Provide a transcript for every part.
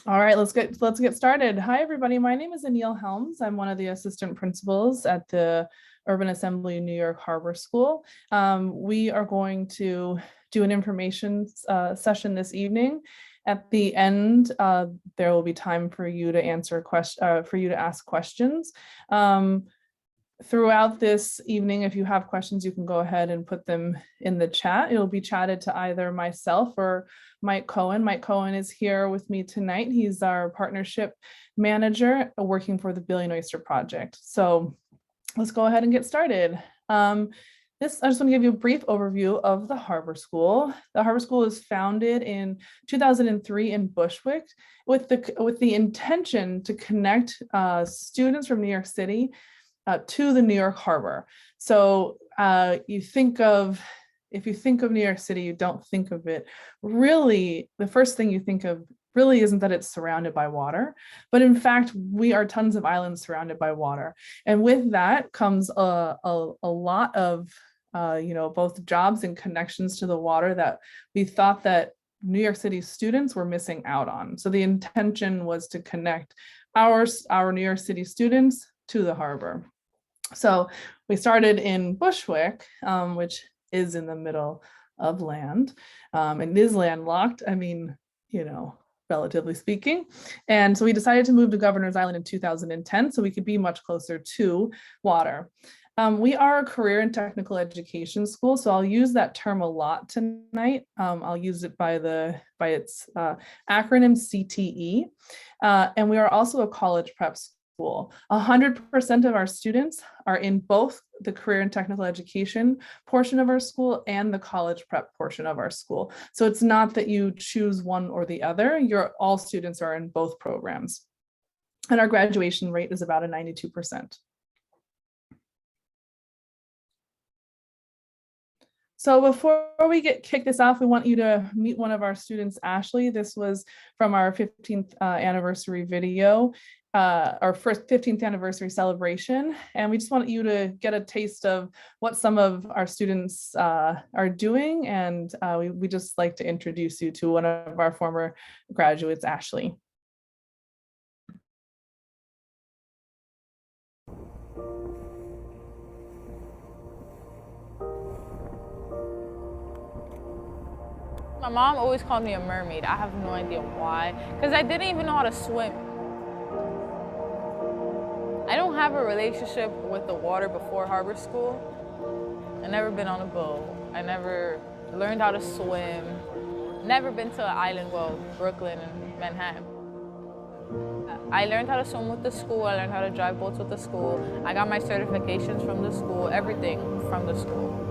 All right, let's get started. Hi, everybody. My name is Anil Helms. I'm one of the assistant principals at the Urban Assembly New York Harbor School. We are going to do an information session this evening. At the end, there will be time for you to ask questions. Throughout this evening, if you have questions, you can go ahead and put them in the chat. It'll be chatted to either myself or Mike Cohen. Mike Cohen is here with me tonight. He's our partnership manager working for the Billy Oyster Project. So let's go ahead and get started. I just want to give you a brief overview of the Harbor School. The Harbor School was founded in 2003 in Bushwick with the intention to connect students from New York City to the New York Harbor. So if you think of New York City, you don't think of it really, the first thing you think of really isn't that it's surrounded by water, but in fact, we are tons of islands surrounded by water. And with that comes a lot of, both jobs and connections to the water that we thought that New York City students were missing out on. So the intention was to connect our New York City students to the harbor. So we started in Bushwick, which is in the middle of land, and is landlocked. I mean, relatively speaking. And so we decided to move to Governor's Island in 2010 so we could be much closer to water. We are a career and technical education school, so I'll use that term a lot tonight. I'll use it by its acronym CTE. And we are also a college prep school. 100% of our students are in both the career and technical education portion of our school and the college prep portion of our school. So it's not that you choose one or the other. All students are in both programs. And our graduation rate is about a 92%. So before we kick this off, we want you to meet one of our students, Ashley. This was from our 15th anniversary video, our first 15th anniversary celebration. And we just want you to get a taste of what some of our students are doing. And we just like to introduce you to one of our former graduates, Ashley. My mom always called me a mermaid. I have no idea why, because I didn't even know how to swim. I don't have a relationship with the water before harbor school. I never been on a boat. I never learned how to swim. Never been to an island, well, Brooklyn and Manhattan. I learned how to swim with the school. I learned how to drive boats with the school. I got my certifications from the school, everything from the school.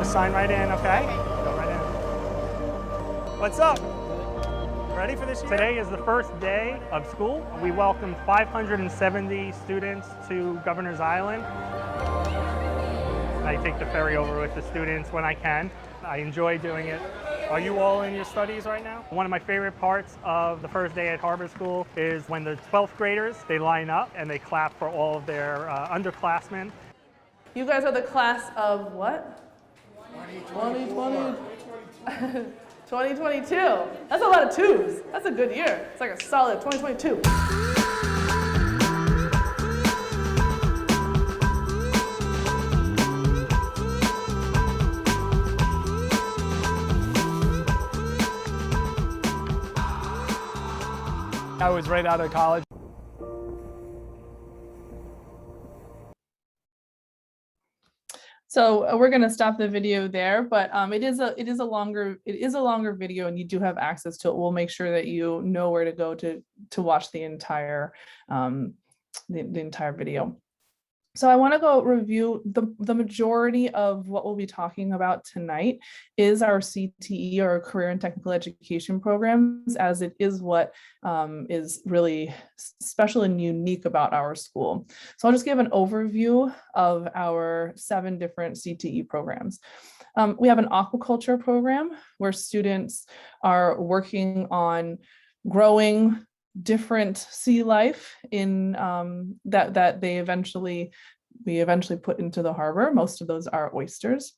Sign right in, okay? Go right in. What's up? Ready for this year? Today is the first day of school. We welcomed 570 students to Governor's Island. I take the ferry over with the students when I can. I enjoy doing it. Are you all in your studies right now? One of my favorite parts of the first day at Harbor School is when the 12th graders, they line up and they clap for all of their underclassmen. You guys are the class of what? 2022. That's a lot of twos. That's a good year. It's like a solid 2022. I was right out of college. So we're going to stop the video there, but it is a longer video, and you do have access to it. We'll make sure that you know where to go to watch the entire the entire video. So I want to go review the majority of what we'll be talking about tonight is our CTE, or career and technical education programs, as it is what is really special and unique about our school. So I'll just give an overview of our 7 different CTE programs. We have an aquaculture program where students are working on growing different sea life in that we eventually put into the harbor. Most of those are oysters.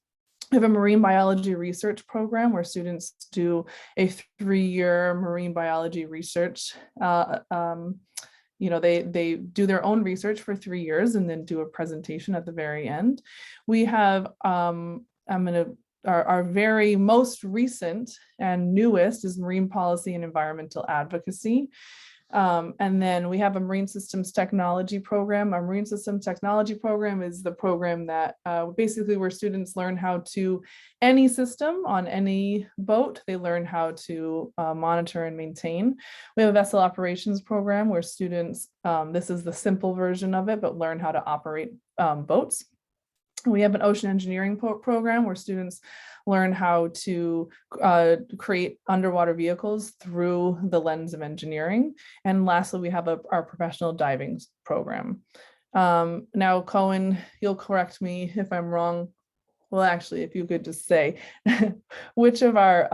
We have a marine biology research program where students do a 3-year marine biology research. They do their own research for 3 years and then do a presentation at the very end. We have our very most recent and newest is marine policy and environmental advocacy. And then we have a marine systems technology program. Our marine systems technology program is the program that basically where students learn how to, any system on any boat, they learn how to monitor and maintain. We have a vessel operations program where students, this is the simple version of it, but learn how to operate boats. We have an ocean engineering program where students learn how to create underwater vehicles through the lens of engineering. And lastly, we have our professional diving program. Now, Cohen, you'll correct me if I'm wrong. Well, actually, if you could just say which of our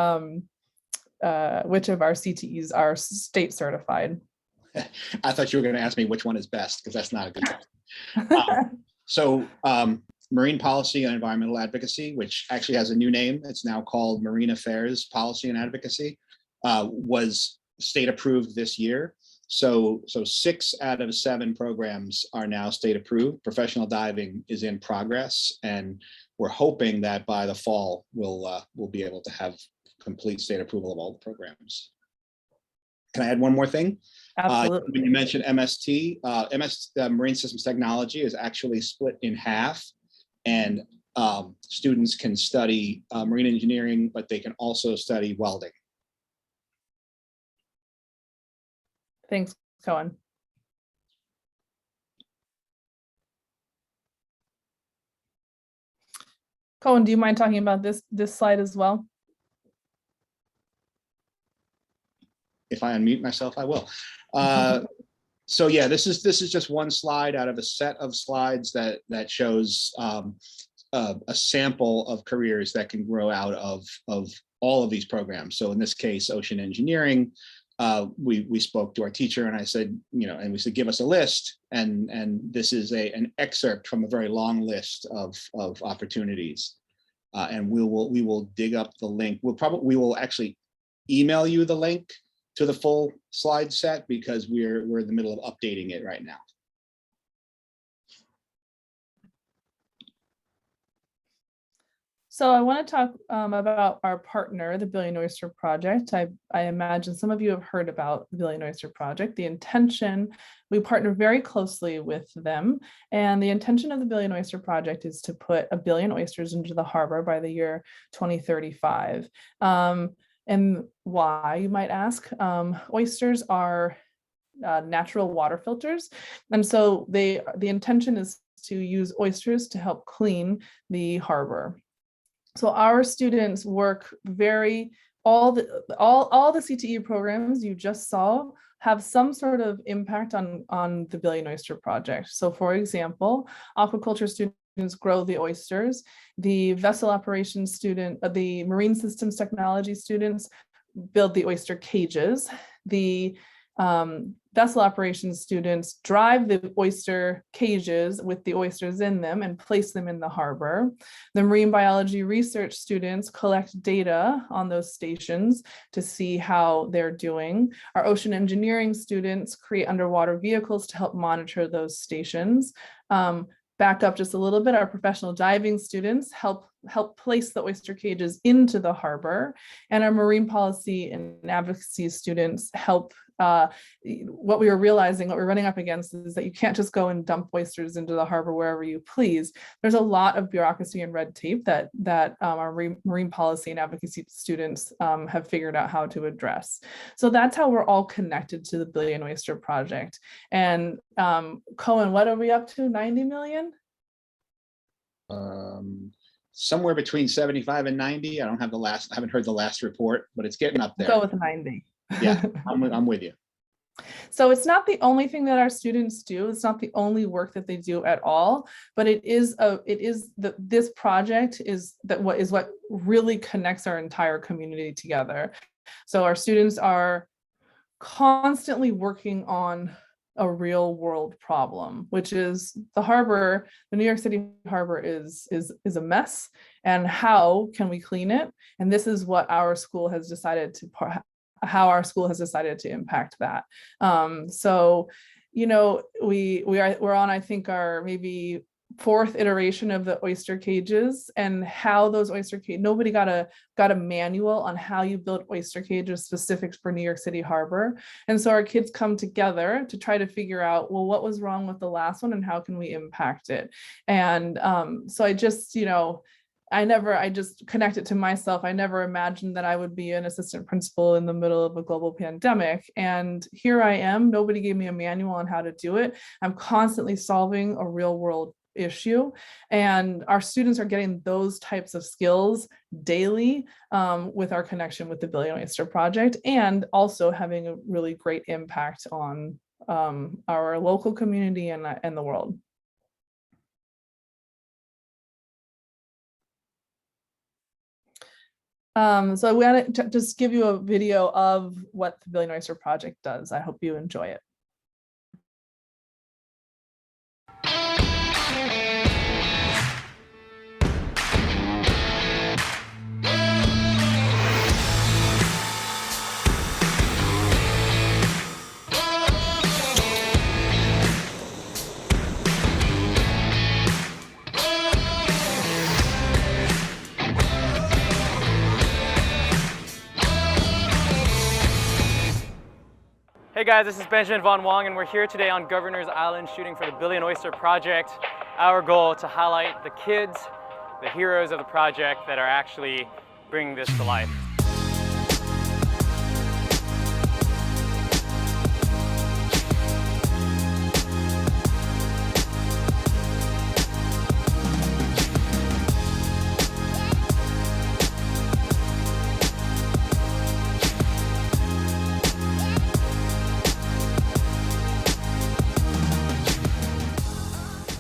CTEs are state certified. I thought you were going to ask me which one is best, because that's not a good question. Marine Policy and Environmental Advocacy, which actually has a new name, it's now called Marine Affairs Policy and Advocacy, was state approved this year. So 6 out of 7 programs are now state approved. Professional diving is in progress, and we're hoping that by the fall we'll be able to have complete state approval of all the programs. Can I add one more thing? Absolutely. When you mentioned MST, Marine Systems Technology is actually split in half, and students can study marine engineering, but they can also study welding. Thanks, Cohen. Cohen, do you mind talking about this slide as well? If I unmute myself, I will. So yeah, this is just one slide out of a set of slides that shows a sample of careers that can grow out of all of these programs. So in this case, ocean engineering, we spoke to our teacher and I said, and we said, give us a list. And this is an excerpt from a very long list of opportunities. And we will dig up the link. We will actually email you the link to the full slide set, because we're in the middle of updating it right now. So I want to talk about our partner, the Billion Oyster Project. I imagine some of you have heard about the Billion Oyster Project. The intention, we partner very closely with them, and the intention of the Billion Oyster Project is to put 1 billion oysters into the harbor by the year 2035. And why, you might ask? Oysters are natural water filters. And so the intention is to use oysters to help clean the harbor. So our students work all the CTE programs you just saw have some sort of impact on the Billion Oyster Project. So for example, aquaculture students grow the oysters, the vessel operations student, the marine systems technology students build the oyster cages, the vessel operations students drive the oyster cages with the oysters in them and place them in the harbor. The marine biology research students collect data on those stations to see how they're doing. Our ocean engineering students create underwater vehicles to help monitor those stations. Back up just a little bit, our professional diving students help place the oyster cages into the harbor, and our marine policy and advocacy students help. What we're running up against is that you can't just go and dump oysters into the harbor wherever you please. There's a lot of bureaucracy and red tape that our marine policy and advocacy students have figured out how to address. So that's how we're all connected to the Billion Oyster Project. And Cohen, what are we up to? 90 million? Somewhere between 75 and 90. I haven't heard the last report, but it's getting up there. Go with 90. Yeah, I'm with you. So it's not the only thing that our students do. It's not the only work that they do at all, but this project is what really connects our entire community together. So our students are constantly working on a real world problem, which is the harbor. The New York City harbor is a mess, and how can we clean it? And this is what our school has decided to how our school has decided to impact that. So, you know, we're on, I think, our maybe fourth iteration of the oyster cages, and how those oyster cage, nobody got a manual on how you build oyster cages specific for New York City harbor. And so our kids come together to try to figure out, well, what was wrong with the last one and how can we impact it? And so I just, you know, I just connect it to myself. I never imagined that I would be an assistant principal in the middle of a global pandemic. And here I am. Nobody gave me a manual on how to do it. I'm constantly solving a real world issue, and our students are getting those types of skills daily with our connection with the Billion Oyster Project, and also having a really great impact on our local community and the world. So I wanted to just give you a video of what the Billion Oyster Project does. I hope you enjoy it. Hey guys, this is Benjamin Von Wong, and we're here today on Governor's Island shooting for the Billion Oyster Project. Our goal to highlight the kids, the heroes of the project that are actually bringing this to life.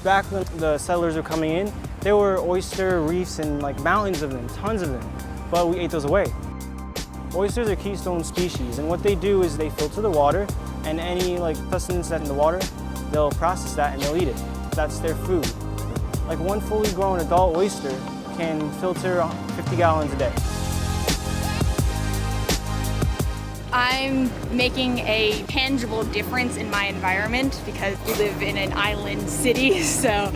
Back when the settlers were coming in, there were oyster reefs and like mountains of them, tons of them, but we ate those away. Oysters are keystone species, and what they do is they filter the water, and any like sustenance that's in the water, they'll process that and they'll eat it. That's their food. Like one fully grown adult oyster can filter 50 gallons a day. I'm making a tangible difference in my environment because we live in an island city, so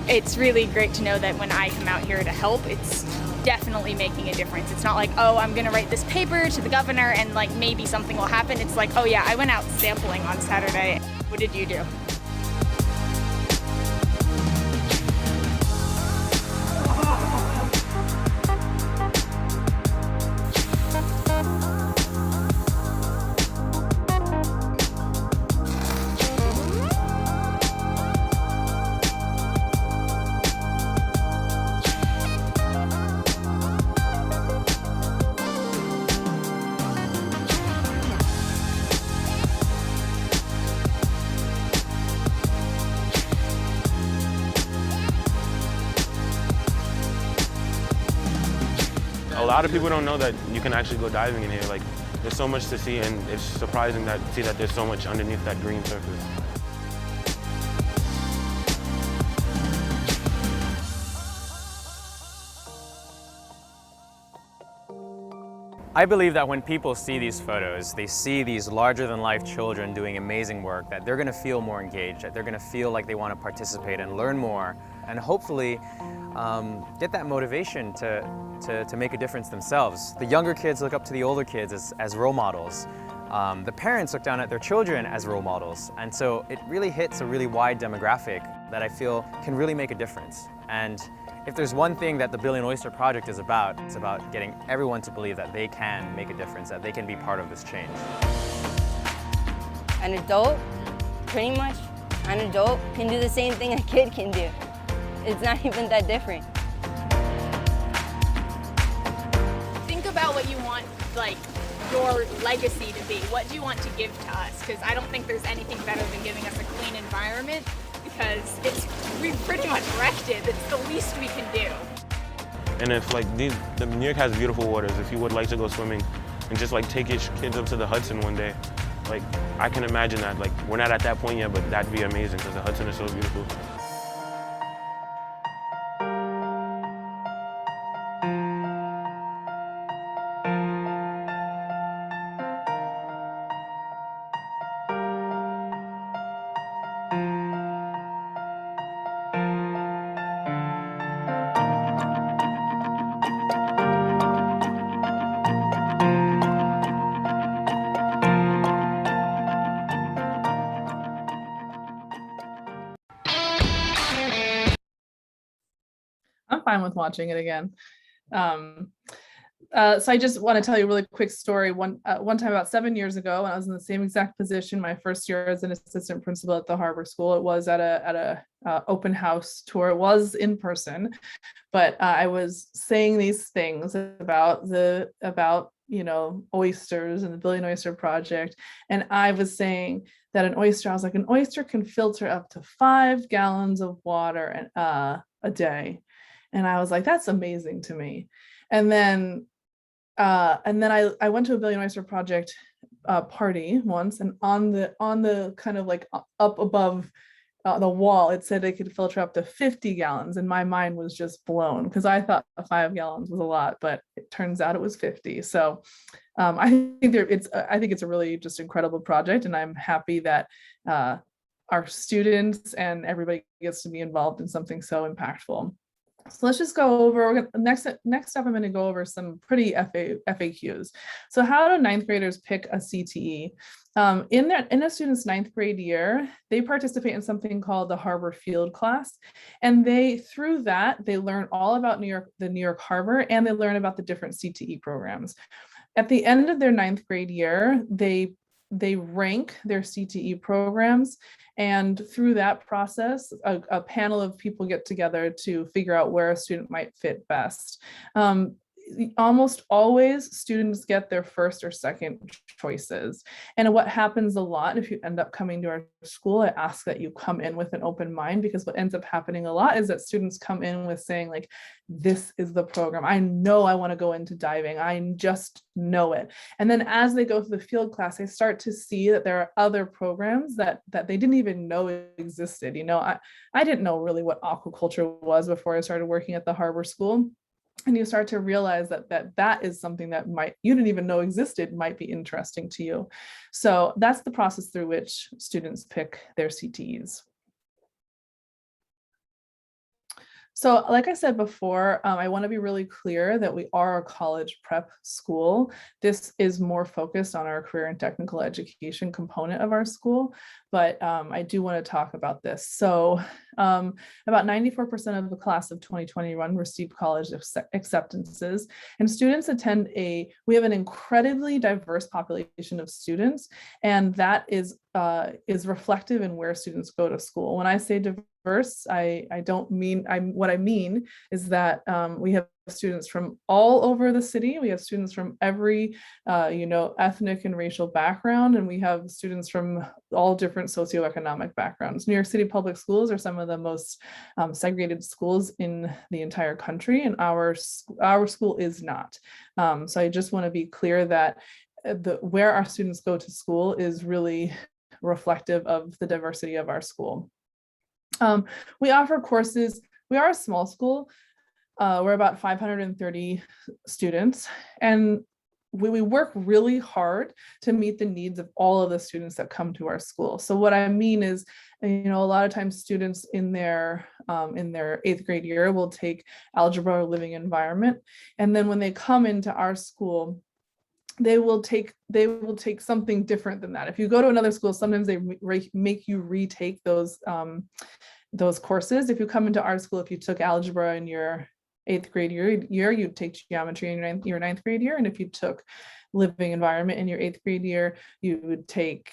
it's really great to know that when I come out here to help, it's definitely making a difference. It's not like, oh, I'm gonna write this paper to the governor and like maybe something will happen. It's like, oh yeah, I went out sampling on Saturday. What did you do? A lot of people don't know that you can actually go diving in here. Like, there's so much to see, and it's surprising to see that there's so much underneath that green surface. I believe that when people see these photos, they see these larger-than-life children doing amazing work, that they're going to feel more engaged, that they're going to feel like they want to participate and learn more, and hopefully get that motivation to make a difference themselves. The younger kids look up to the older kids as role models. The parents look down at their children as role models. And so it really hits a really wide demographic that I feel can really make a difference. And if there's one thing that the Billion Oyster Project is about, it's about getting everyone to believe that they can make a difference, that they can be part of this change. An adult, pretty much, an adult can do the same thing a kid can do. It's not even that different. Think about what you want, like, your legacy to be. What do you want to give to us? Because I don't think there's anything better than giving us a clean environment, because we've pretty much wrecked it. It's the least we can do. And if like New York has beautiful waters, if you would like to go swimming and just like take your kids up to the Hudson one day, Like, I can imagine that. Like, we're not at that point yet, but that'd be amazing because the Hudson is so beautiful. I'm fine with watching it again. So I just want to tell you a really quick story. One time about 7 years ago, when I was in the same exact position, my first year as an assistant principal at the Harbor School, it was at a open house tour. It was in person, but I was saying these things about oysters and the Billion Oyster Project, and I was saying that an oyster can filter up to 5 gallons of water a day. And I was like, that's amazing to me. And then I went to a Billion Oyster Project party once, and on the kind of like up above the wall, it said it could filter up to 50 gallons. And my mind was just blown because I thought 5 gallons was a lot, but it turns out it was 50. So I think it's a really just incredible project, and I'm happy that our students and everybody gets to be involved in something so impactful. So let's just go over, next up, I'm going to go over some pretty FAQs. So how do ninth graders pick a CTE? In a student's ninth grade year, they participate in something called the Harbor Field Class. And through that, they learn all about the New York Harbor, and they learn about the different CTE programs. At the end of their ninth grade year, they rank their CTE programs, and through that process, a panel of people get together to figure out where a student might fit best. Almost always students get their first or second choices. And what happens a lot, if you end up coming to our school, I ask that you come in with an open mind, because what ends up happening a lot is that students come in with saying, like, this is the program. I know I want to go into diving. I just know it. And then as they go through the field class, they start to see that there are other programs that they didn't even know existed. I didn't know really what aquaculture was before I started working at the Harbor School. And you start to realize that is something that you didn't even know existed, might be interesting to you. So that's the process through which students pick their CTEs. So like I said before, I want to be really clear that we are a college prep school. This is more focused on our career and technical education component of our school, but I do want to talk about this. So about 94% of the class of 2021 received college acceptances, and students we have an incredibly diverse population of students, and that is reflective in where students go to school. When I say diverse, what I mean is that we have students from all over the city. We have students from every ethnic and racial background, and we have students from all different socioeconomic backgrounds. New York City public schools are some of the most segregated schools in the entire country, and our school is not. So I just want to be clear that where our students go to school is really reflective of the diversity of our school. We offer courses. We are a small school. We're about 530 students, and we work really hard to meet the needs of all of the students that come to our school. So what I mean is, a lot of times students in their 8th grade year will take algebra or living environment, and then when they come into our school, they will take something different than that. If you go to another school, sometimes they make you retake those courses. If you come into our school, if you took algebra in your 8th grade year, you'd take geometry in your 9th grade year. And if you took living environment in your 8th grade year, you would take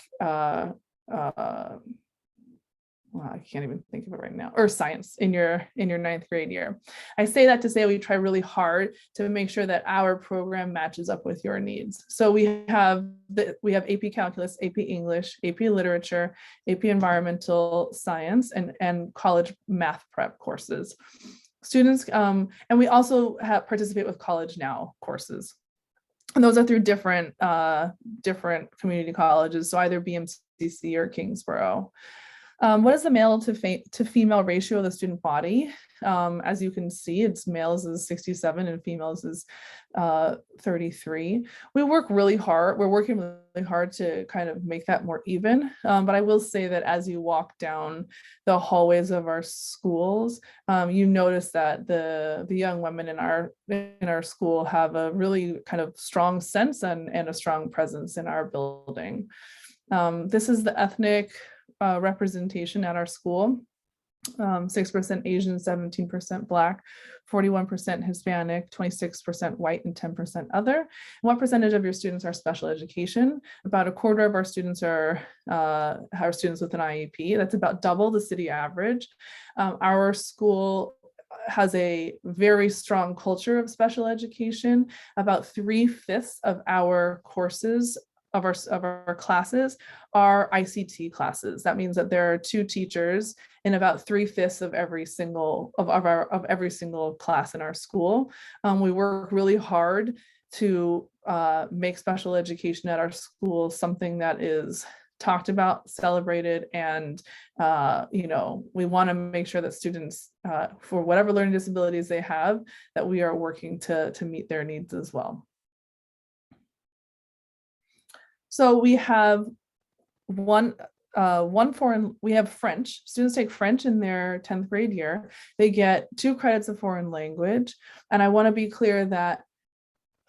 I can't even think of it right now, or science in your 9th grade year. I say that to say we try really hard to make sure that our program matches up with your needs. So we have AP Calculus, AP English, AP Literature, AP Environmental Science, and college math prep courses. Students, and we also participate with College Now courses. And those are through different community colleges, so either BMCC or Kingsborough. What is the male to female ratio of the student body? As you can see, it's males is 67 and females is 33. We work really hard. We're working really hard to kind of make that more even. But I will say that as you walk down the hallways of our schools, you notice that the young women in our school have a really kind of strong sense and a strong presence in our building. This is the ethnic representation at our school. 6% Asian, 17% Black, 41% Hispanic, 26% white, and 10% other. And what percentage of your students are special education? About a quarter of our students are students with an IEP. That's about double the city average. Our school has a very strong culture of special education. About 3/5 of our courses of our classes are ICT classes. That means that there are 2 teachers in about 3/5 of every single class in our school. We work really hard to make special education at our school something that is talked about, celebrated, and we want to make sure that students, for whatever learning disabilities they have, that we are working to meet their needs as well. So we have we have French. Students take French in their 10th grade year. They get 2 credits of foreign language. And I want to be clear that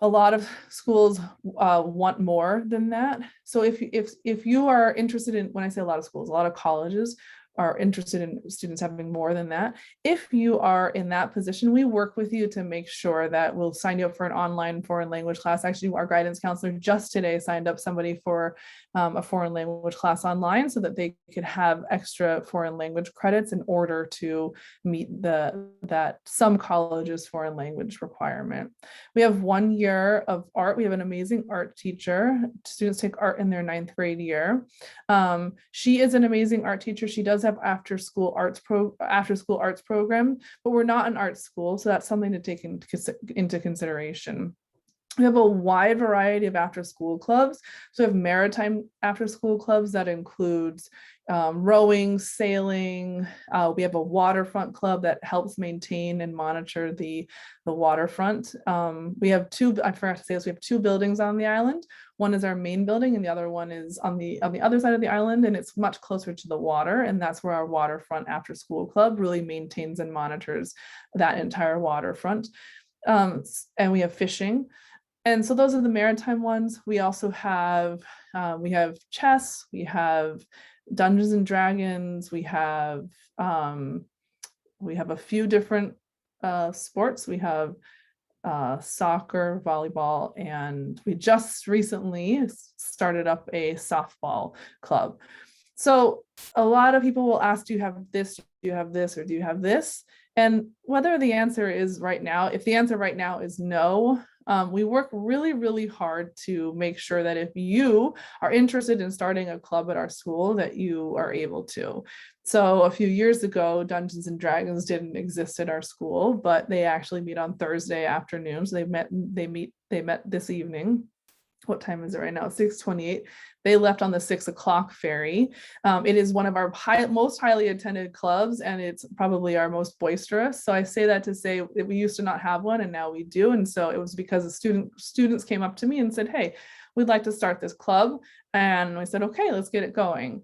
a lot of schools want more than that. So if you are interested in, when I say a lot of schools, a lot of colleges are interested in students having more than that. If you are in that position, we work with you to make sure that we'll sign you up for an online foreign language class. Actually, our guidance counselor just today signed up somebody for a foreign language class online so that they could have extra foreign language credits in order to meet that some colleges foreign language requirement. We have 1 year of art. We have an amazing art teacher. Students take art in their 9th grade year. She is an amazing art teacher. She does have after school arts program, but we're not an art school, so that's something to take into consideration. We have a wide variety of after school clubs. So we have maritime after school clubs that includes rowing, sailing. We have a waterfront club that helps maintain and monitor the waterfront. We have 2, I forgot to say this, we have 2 buildings on the island. One is our main building and the other one is on the other side of the island, and it's much closer to the water. And that's where our waterfront after school club really maintains and monitors that entire waterfront. And we have fishing. And so those are the maritime ones. We also have, chess, we have Dungeons and Dragons, we have a few different sports. We have soccer, volleyball, and we just recently started up a softball club. So a lot of people will ask, do you have this, do you have this, or do you have this? And whether the answer is right now, if the answer right now is no, we work really, really hard to make sure that if you are interested in starting a club at our school, that you are able to. So a few years ago, Dungeons and Dragons didn't exist at our school, but they actually meet on Thursday afternoons. They met this evening. What time is it right now? 6:28. They left on the 6 o'clock ferry. It is one of our most highly attended clubs, and it's probably our most boisterous. So I say that to say that we used to not have one, and now we do. And so it was because the students came up to me and said, "Hey, we'd like to start this club." And we said, "Okay, let's get it going."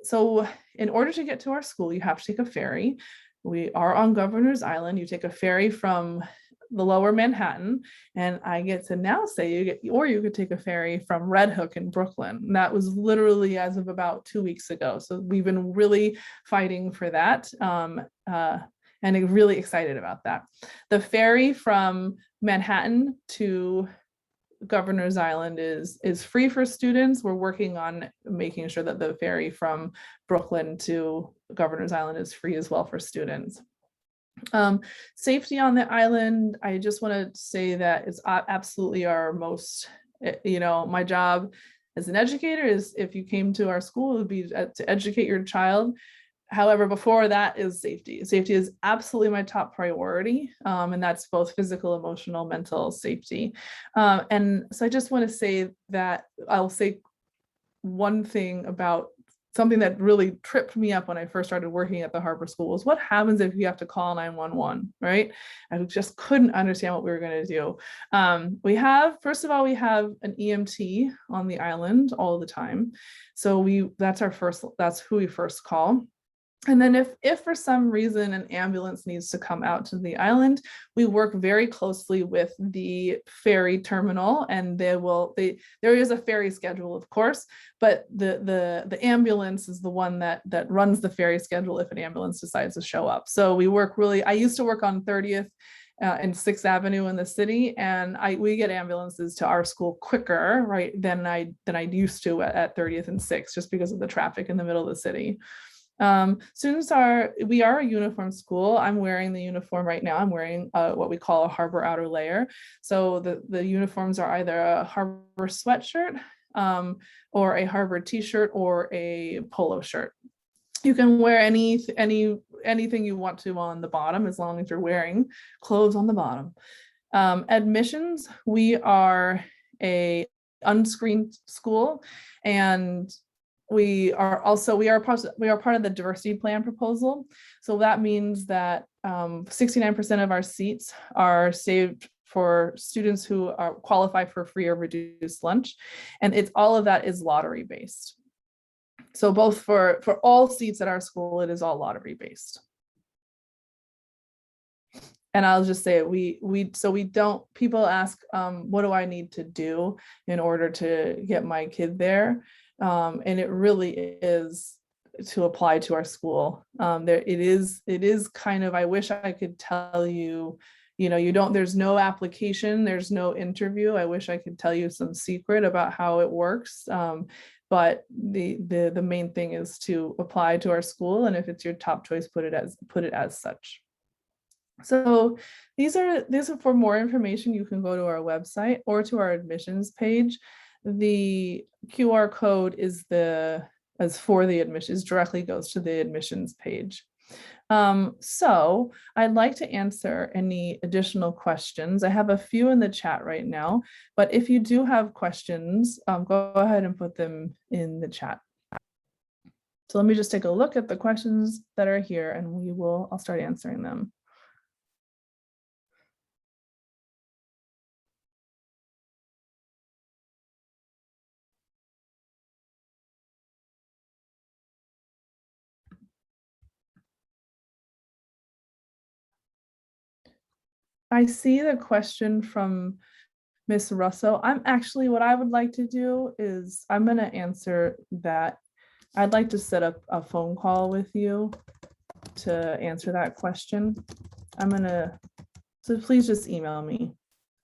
So in order to get to our school, you have to take a ferry. We are on Governor's Island. You take a ferry from the lower Manhattan, and I get to now say you could take a ferry from Red Hook in Brooklyn. And that was literally as of about 2 weeks ago. So we've been really fighting for that, and really excited about that. The ferry from Manhattan to Governor's Island is free for students. We're working on making sure that the ferry from Brooklyn to Governor's Island is free as well for students. Safety on the island, I just want to say that it's absolutely our most, my job as an educator is, if you came to our school, it would be to educate your child However, before that is safety. Safety is absolutely my top priority, and that's both physical, emotional, mental safety. And so I just want to say that I'll say one thing about something that really tripped me up when I first started working at the Harbor School was what happens if you have to call 911, right? I just couldn't understand what we were going to do. First of all, we have an EMT on the island all the time. So that's who we first call. And then if for some reason an ambulance needs to come out to the island, we work very closely with the ferry terminal, and there is a ferry schedule, of course, but the ambulance is the one that runs the ferry schedule if an ambulance decides to show up. So I used to work on 30th and 6th Avenue in the city, and we get ambulances to our school quicker, right, than I used to at 30th and 6th, just because of the traffic in the middle of the city. We are a uniform school. I'm wearing the uniform right now. I'm wearing what we call a harbor outer layer. So the uniforms are either a harbor sweatshirt or a harbor t-shirt or a polo shirt. You can wear anything you want to on the bottom, as long as you're wearing clothes on the bottom. Admissions, we are a unscreened school, and we are part of the diversity plan proposal. So that means that 69% of our seats are saved for students who qualify for free or reduced lunch. And all of that is lottery based. So both for all seats at our school, it is all lottery based. And I'll just say people ask, what do I need to do in order to get my kid there? And it really is to apply to our school. It is kind of, I wish I could tell you, there's no application, there's no interview. I wish I could tell you some secret about how it works. But the main thing is to apply to our school. And if it's your top choice, put it as such. So these are for more information, you can go to our website or to our admissions page. The QR code is for the admissions, directly goes to the admissions page. So I'd like to answer any additional questions. I have a few in the chat right now, but if you do have questions, go ahead and put them in the chat. So let me just take a look at the questions that are here, and I'll start answering them. I see the question from Miss Russo. What I would like to do is I'm going to answer that. I'd like to set up a phone call with you to answer that question. So please just email me.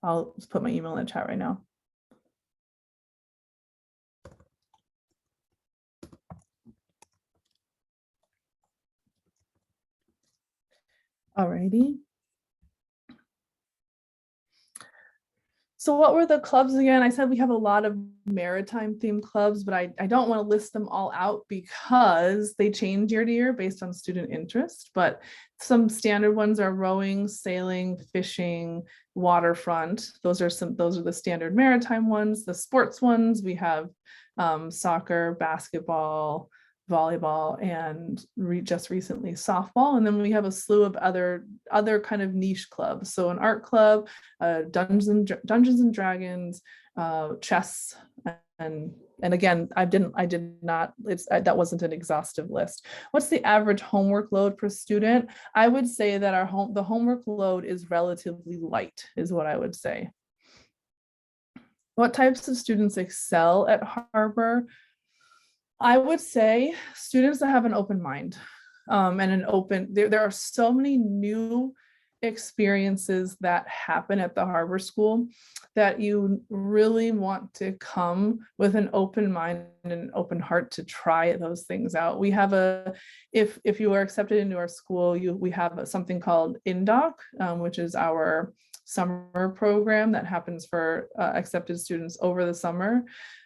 I'll just put my email in the chat right now. Alrighty. So what were the clubs again? I said we have a lot of maritime themed clubs, but I don't want to list them all out because they change year to year based on student interest. But some standard ones are rowing, sailing, fishing, waterfront. Those are the standard maritime ones. The sports ones, we have soccer, basketball, volleyball, and just recently softball. And then we have a slew of other kind of niche clubs. So an art club, Dungeons and Dragons, chess, and again, that wasn't an exhaustive list. What's the average homework load per student? I would say that the homework load is relatively light, is what I would say. What types of students excel at Harbor? I would say students that have an open mind and there are so many new experiences that happen at the Harbor School that you really want to come with an open mind and an open heart to try those things out. We have if you are accepted into our school, we have something called INDOC, which is our summer program that happens for accepted students over the summer,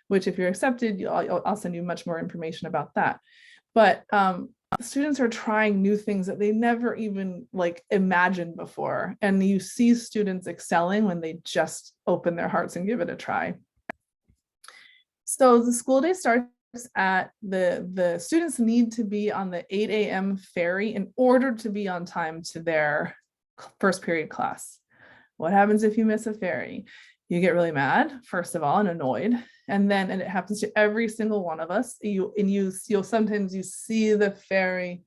which if you're accepted, I'll send you much more information about that. But students are trying new things that they never even like imagined before. And you see students excelling when they just open their hearts and give it a try. So the school day starts at the students need to be on the 8 a.m. ferry in order to be on time to their first period class. What happens if you miss a ferry? You get really mad, first of all, and annoyed. And it happens to every single one of us. You'll sometimes you see the ferry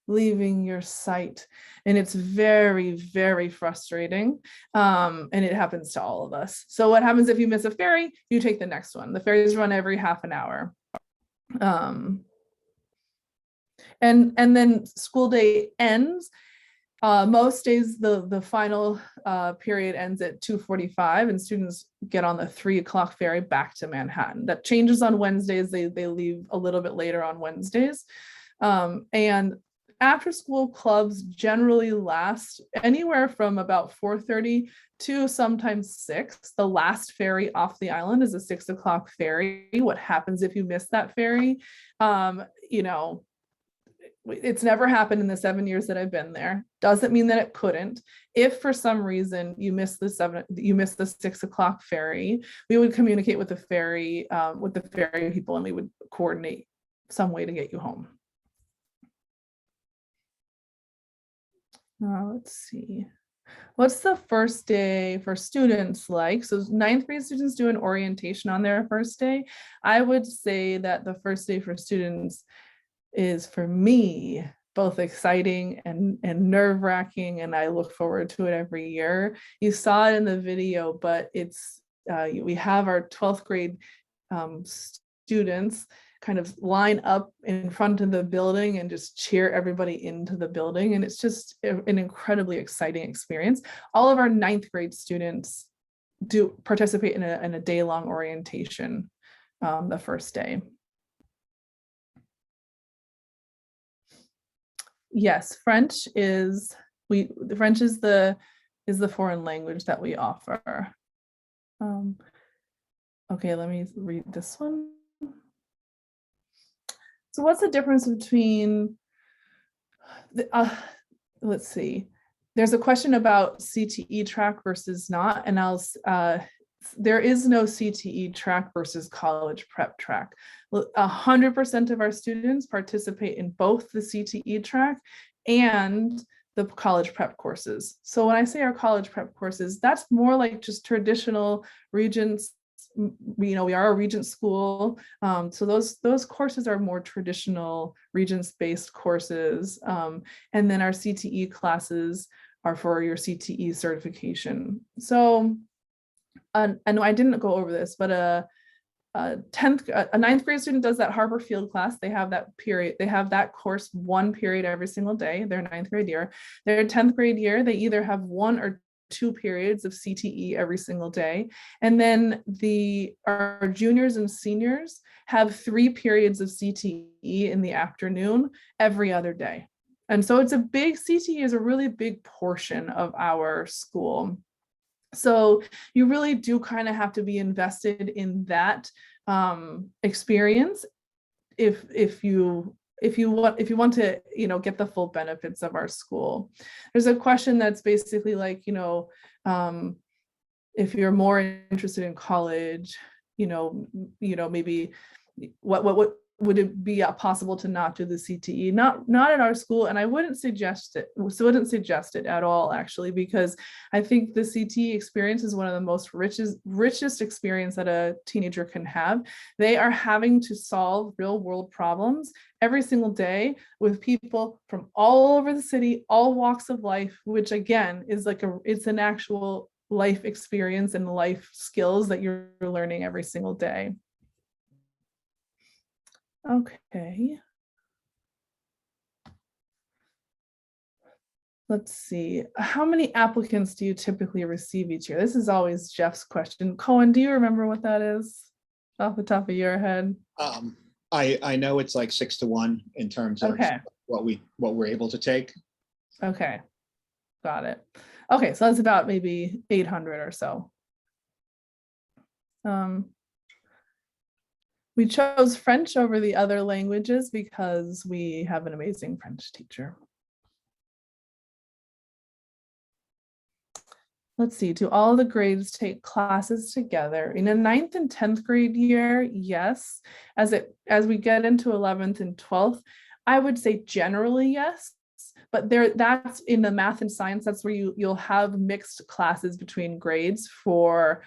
leaving your sight, and it's very, very frustrating. And it happens to all of us. So what happens if you miss a ferry? You take the next one. The ferries run every half an hour. And then school day ends. Most days the final period ends at 2:45, and students get on the 3 o'clock ferry back to Manhattan. That changes on Wednesdays. They leave a little bit later on Wednesdays. And after school clubs generally last anywhere from about 4:30 to sometimes 6. The last ferry off the island is a 6 o'clock ferry. What happens if you miss that ferry? It's never happened in the 7 years that I've been there. Doesn't mean that it couldn't. If for some reason you miss the 6 o'clock ferry, we would communicate with the ferry people, and we would coordinate some way to get you home. Let's see. What's the first day for students like? So 9th grade students do an orientation on their first day. I would say that the first day for students is, for me, both exciting and nerve-wracking, and I look forward to it every year. You saw it in the video, but it's we have our 12th grade students kind of line up in front of the building and just cheer everybody into the building, and it's just an incredibly exciting experience. All of our 9th grade students do participate in a day-long orientation the first day. Yes, French is the foreign language that we offer. Okay, let me read this one. So what's the difference between let's see. There's a question about CTE track versus not, and there is no CTE track versus college prep track. 100% of our students participate in both the CTE track and the college prep courses. So when I say our college prep courses, that's more like just traditional Regents. We are a Regent school. So those courses are more traditional Regents-based courses. And then our CTE classes are for your CTE certification. So I know I didn't go over this, but a 9th grade student does that Harbor Field class. They have that period. They have that course 1 period every single day. Their 9th grade year. Their 10th grade year, they either have 1 or 2 periods of CTE every single day. And then our juniors and seniors have 3 periods of CTE in the afternoon every other day. And so CTE is a really big portion of our school. So you really do kind of have to be invested in that experience if you want to, get the full benefits of our school. There's a question that's basically like, if you're more interested in college, maybe what would it be possible to not do the CTE? Not at our school, and I wouldn't suggest it. Wouldn't suggest it at all, actually, because I think the CTE experience is one of the most richest experience that a teenager can have. They are having to solve real world problems every single day with people from all over the city, all walks of life, which again is it's an actual life experience and life skills that you're learning every single day. Okay. Let's see. How many applicants do you typically receive each year? This is always Jeff's question. Cohen, do you remember what that is off the top of your head? I know it's like 6 to 1 in terms of what we're able to take. Okay, got it. Okay, so that's about maybe 800 or so. We chose French over the other languages because we have an amazing French teacher. Let's see, do all the grades take classes together? In a 9th and 10th grade year, yes. As we get into 11th and 12th, I would say generally yes. But that's in the math and science, that's where you'll have mixed classes between grades for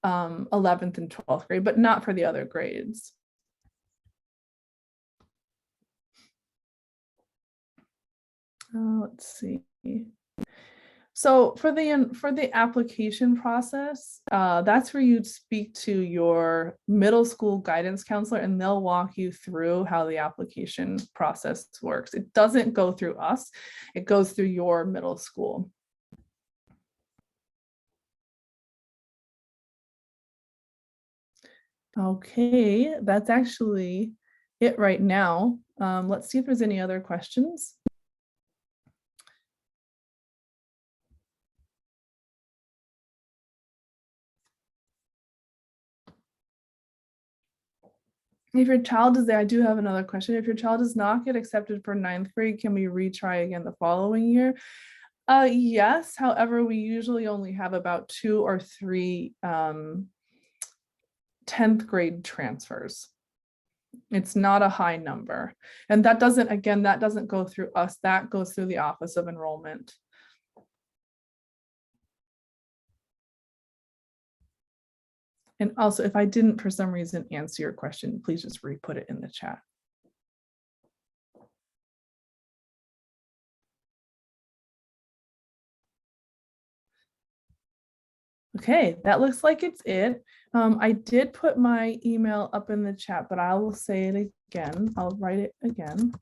11th and 12th grade, but not for the other grades. Let's see. So for the application process, that's where you'd speak to your middle school guidance counselor and they'll walk you through how the application process works. It doesn't go through us, it goes through your middle school. Okay, that's actually it right now. Let's see if there's any other questions. If your child is there, I do have another question. If your child does not get accepted for 9th grade, can we retry again the following year? Yes, however, we usually only have about 2 or 3 10th grade transfers. It's not a high number. And that doesn't go through us, that goes through the Office of Enrollment. And also, if I didn't for some reason answer your question, please just re-put it in the chat. Okay, that looks like it's it. I did put my email up in the chat, but I will say it again. I'll write it again.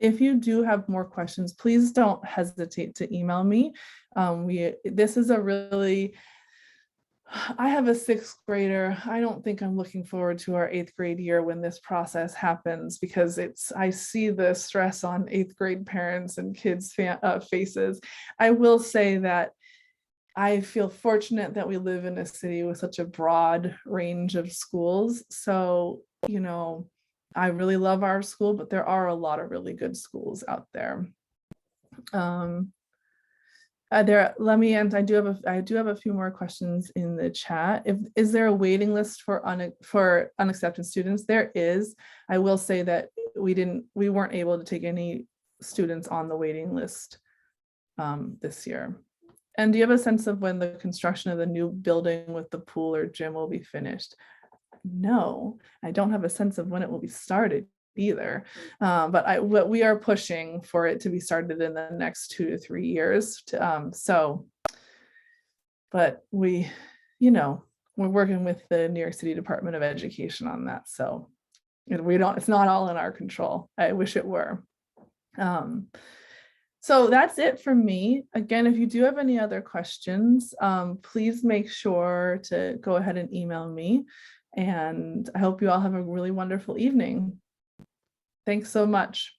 If you do have more questions, please don't hesitate to email me. This is a really, I have a 6th grader. I don't think I'm looking forward to our 8th grade year when this process happens, because I see the stress on 8th grade parents and kids' faces. I will say that I feel fortunate that we live in a city with such a broad range of schools. So, you know, I really love our school, but there are a lot of really good schools out there. Let me end. I do have a few more questions in the chat. Is there a waiting list for unaccepted students? There is. I will say that we weren't able to take any students on the waiting list this year. And do you have a sense of when the construction of the new building with the pool or gym will be finished? No, I don't have a sense of when it will be started either, but we are pushing for it to be started in the next 2 to 3 years. But we're working with the New York City Department of Education on that, so it's not all in our control. I wish it were. So that's it for me. Again, if you do have any other questions, please make sure to go ahead and email me. And I hope you all have a really wonderful evening. Thanks so much.